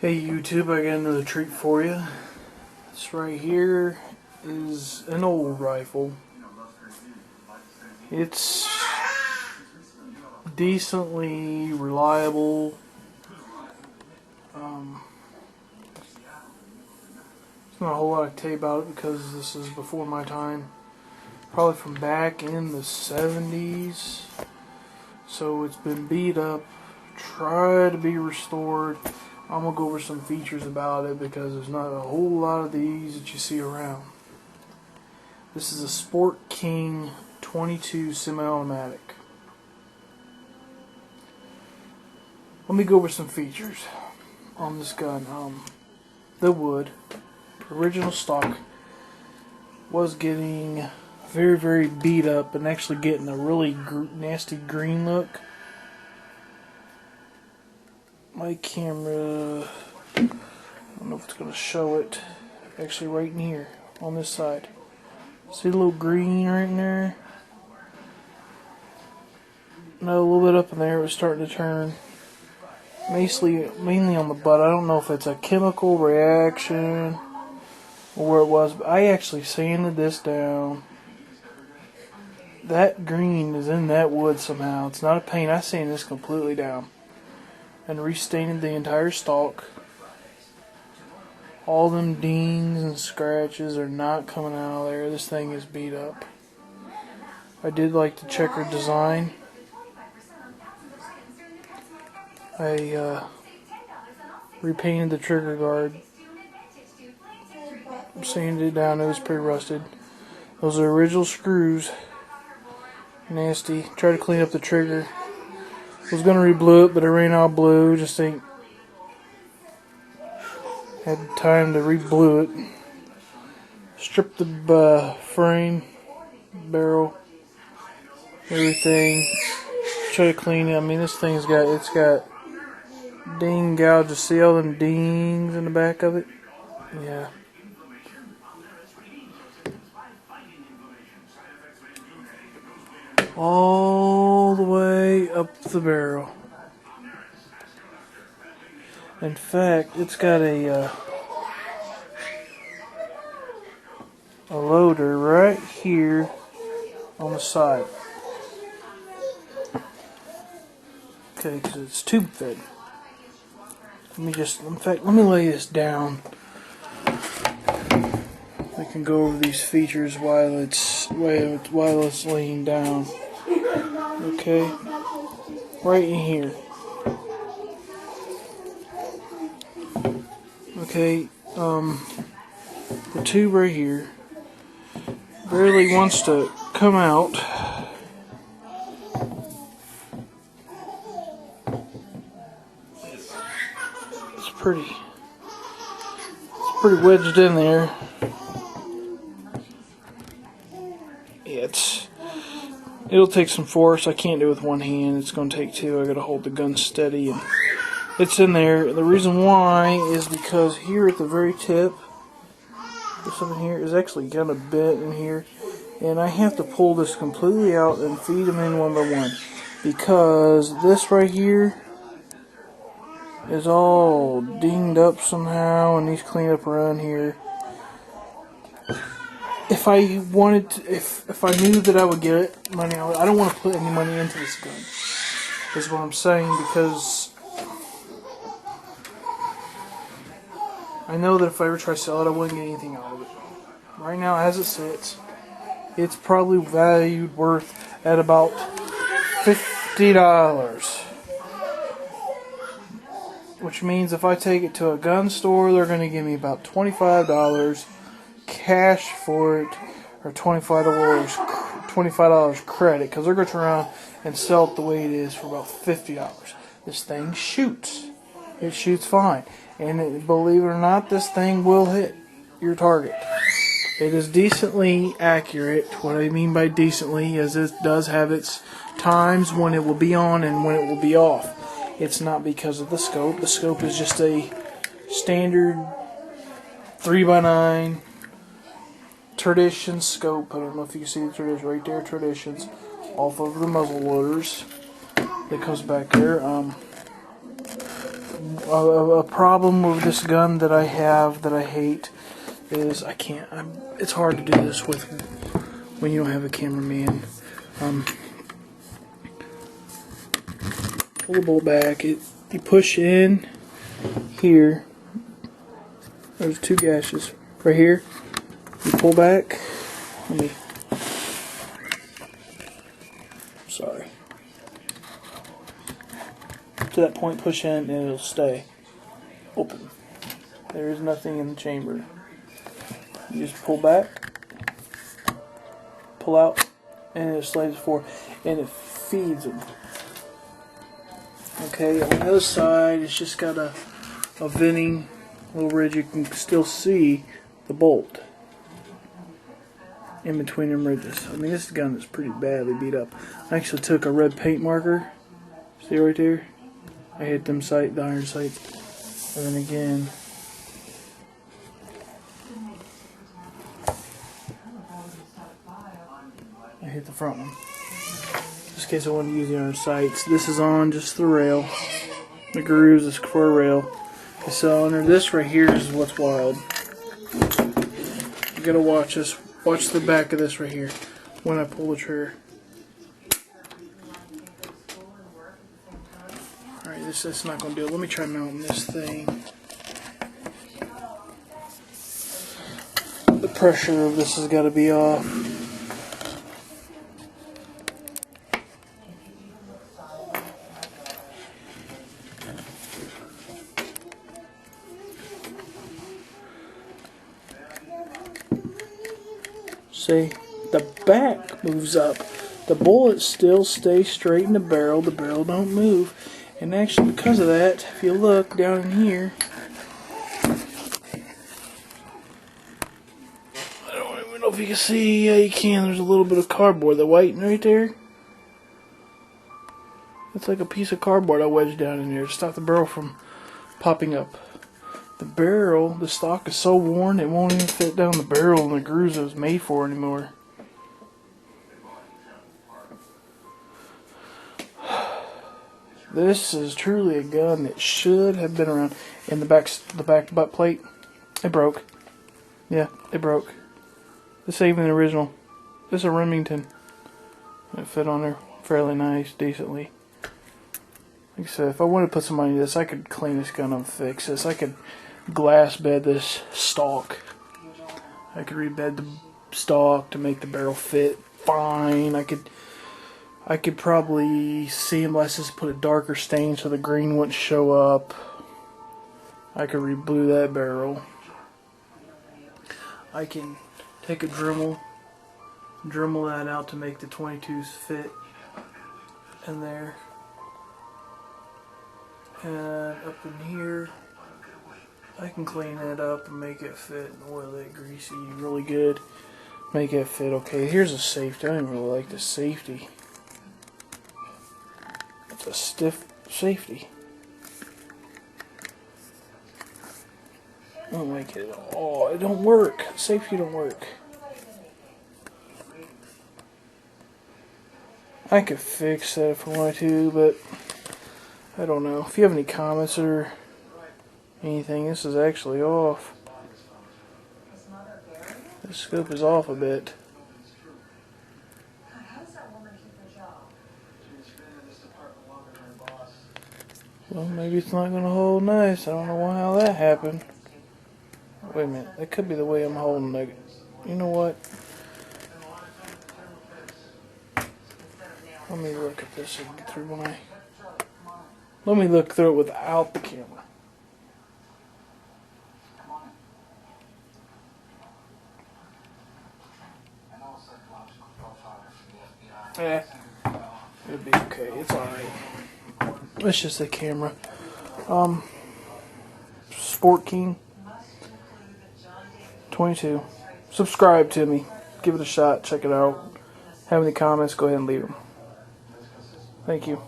Hey YouTube, I got another treat for you. This right here is an old rifle. It's decently reliable. There's not a whole lot to tell you about it because this is before my time. Probably from back in the 70s. So it's been beat up, tried to be restored. I'm going to go over some features about it because there's not a whole lot of these that you see around. This is a Sport King 22 semi-automatic. Let me go over some features on this gun. The wood, original stock, was getting very beat up and actually getting a really nasty green look. My camera, I don't know if it's going to show it, actually right in here on this side. See the little green right in there? No, a little bit up in there, it was starting to turn. Mainly on the butt. I don't know if it's a chemical reaction or where it was, but I actually sanded this down. That green is in that wood somehow. It's not a paint. I sanded this completely down and restained the entire stock. All them dings and scratches are not coming out of there. This thing is beat up. I did like the checkered design. I repainted the trigger guard. Sanded it down. It was pretty rusted. Those are original screws. Nasty. Tried to clean up the trigger. Was gonna re-blue it, but it ran out blue. Just ain't had time to re-blue it. Stripped the frame, barrel, everything. Try to clean it. I mean, this thing's got ding gouges. See all them dings in the back of it? Yeah. All the way up the barrel. In fact, it's got a loader right here on the side. Okay, because it's tube fed. Let me lay this down. I can go over these features while it's laying down. Okay, right in here. Okay, the tube right here barely wants to come out. It's pretty wedged in there. Yeah, it'll take some force. I can't do it with one hand. It's going to take two. I got to hold the gun steady, and it's in there. The reason why is because here at the very tip, this up in here is actually kind of bent in here, and I have to pull this completely out and feed them in one by one because this right here is all dinged up somehow and needs cleaned up around here. If I knew that I would get money, I don't want to put any money into this gun, is what I'm saying, because I know that if I ever try to sell it, I wouldn't get anything out of it. Right now, as it sits, it's probably valued worth at about $50. Which means if I take it to a gun store, they're going to give me about $25 cash for it, or $25 credit, because they're going to turn around and sell it the way it is for about $50. This thing shoots. It shoots fine. And believe it or not, this thing will hit your target. It is decently accurate. What I mean by decently is it does have its times when it will be on and when it will be off. It's not because of the scope. The scope is just a standard 3x9 Tradition scope. I don't know if you can see the Tradition right there. Traditions off of the muzzle loaders that comes back there. a problem with this gun that I have that I hate is it's hard to do this with when you don't have a cameraman. Pull the bolt back. You push in here. There's 2 gashes right here. You pull back. Sorry. To that point, push in, and it'll stay open. There is nothing in the chamber. You just pull back, pull out, and it slides forward, and it feeds them. Okay, on the other side, it's just got a venting little ridge. You can still see the bolt in between them ridges. I mean, this gun is pretty badly beat up. I actually took a red paint marker. See right there? I hit the iron sights, and then again. I hit the front one. Just in case I wanted to use the iron sights. This is on just the rail. The grooves is for a rail. So under this right here is what's wild. You gotta watch this. Watch the back of this right here when I pull the trigger. Alright, that's not gonna do it. Let me try mounting this thing. The pressure of this has got to be off. See, the back moves up. The bullet still stays straight in the barrel. The barrel don't move. And actually, because of that, if you look down in here, I don't even know if you can see. Yeah, you can. There's a little bit of cardboard. The white right there. It's like a piece of cardboard I wedged down in there to stop the barrel from popping up. The barrel, the stock is so worn it won't even fit down the barrel and the grooves it was made for anymore. This is truly a gun that should have been around. In the back butt plate, it broke. Yeah, it broke. This ain't even the original. This is a Remington. It fit on there fairly nice, decently. Like I said, if I wanted to put some money into this, I could clean this gun up and fix this. I could glass bed this stock. I could rebed the stock to make the barrel fit fine. I could probably seamless this, put a darker stain so the green wouldn't show up. I could reblue that barrel. I can take a Dremel that out to make the 22s fit in there. And up in here, I can clean that up and make it fit and oil it greasy really good. Make it fit okay. Here's a safety. I don't really like the safety. It's a stiff safety. I don't like it at all. It don't work. Safety don't work. I could fix that if I wanted to, but I don't know. If you have any comments or anything, this is actually off. The scope is off a bit. Well, maybe it's not going to hold nice. I don't know how that happened. Wait a minute. That could be the way I'm holding it. You know what? Let me look at this and get through my... Let me look through it without the camera. Yeah, it'll be okay. It's alright. It's just the camera. Sport King 22. Subscribe to me. Give it a shot. Check it out. Have any comments? Go ahead and leave them. Thank you.